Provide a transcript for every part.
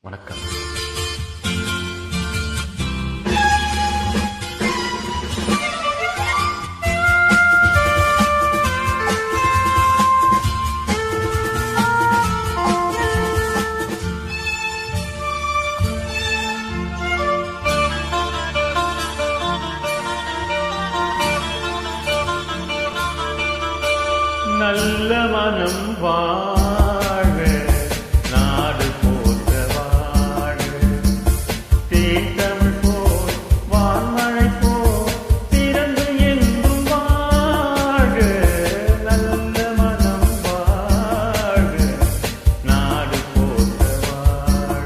வணக்கம். நல்ல மனம் வாழ நாடு போற்ற வாழ தேத்தமிழ் போல் வான்மழை போல் திறந்து என்றும் வாழ நல்ல மனம் வாழ நாடு போற்ற வாழ.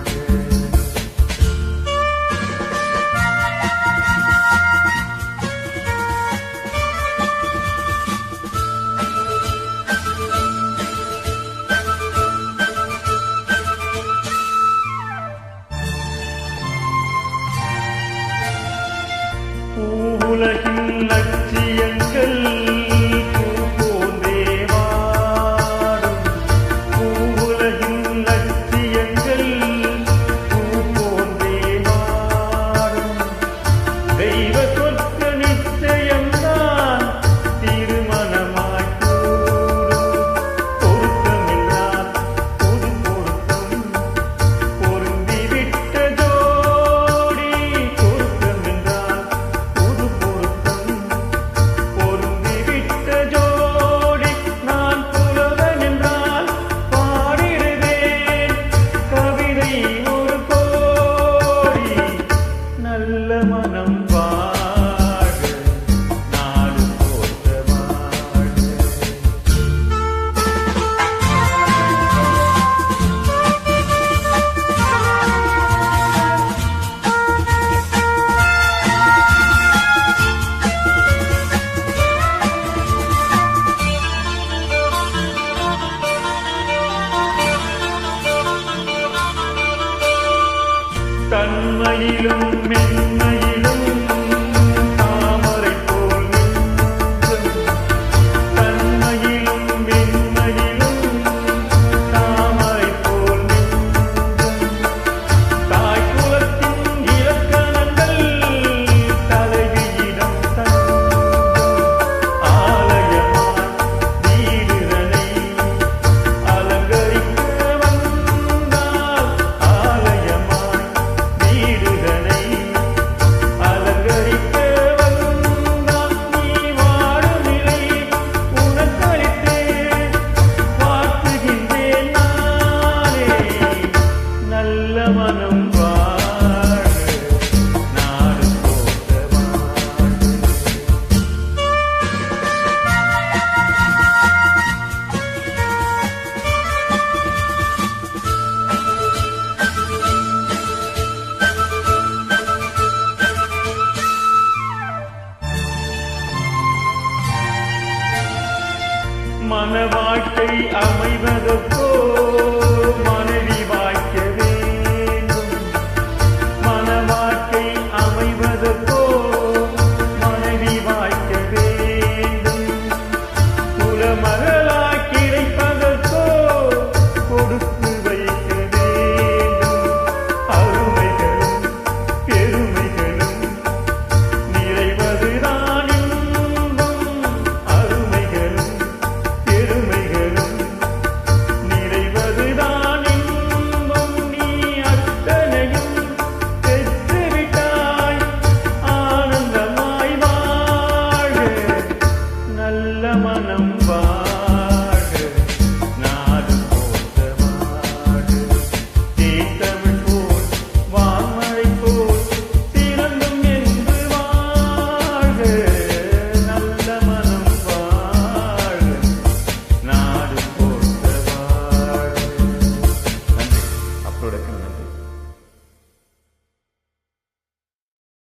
உலகின் லட்சியங்கள் பூ போன்றே வாடும். உலகின் லட்சியங்கள் பூ போன்றே வாடும். தெய்வ சொற்க நிச்சயம்தான் திருமணமாய் கூடும். பொருத்தம் என்றால் பொது பொருத்தம் பொருந்திவிட்ட ஜோடி. பொருத்தம் என்றால் பொது பொருத்தம் பொருந்திவிட்ட ஜோடி. நான் புலவன் என்றால் பாடிடுவேன் கவிதை ஒரு கோடி. நல்ல மனம் வாழ நாடு போற்ற வாழ. தன்மையிலும் மென்மை